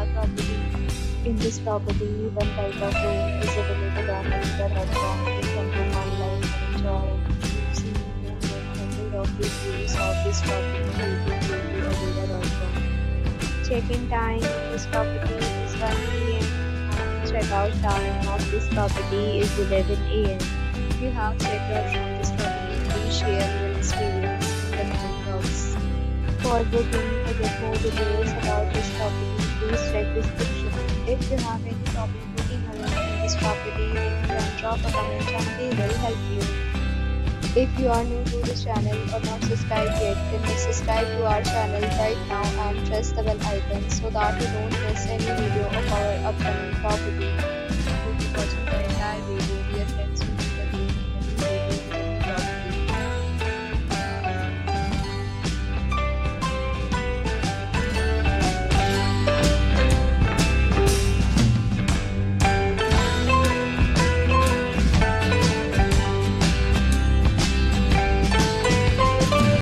our property. In this property, one type of room is available on anchor.com. You can book online and enjoy. You've seen more than 100 of reviews of this property on youtube.com. Check-in time in this property is 1 p.m. and check-out time of this property is 11 a.m. If you have checked out from this property, please share your experience in the comment box. For booking or get more details about this property, please check description. If you have any problem booking a room in this property, then you can drop a comment and they will help you. If you are new to this channel or not subscribed yet, then please subscribe to our channel right now and press the bell icon so that you don't miss any video of our upcoming property.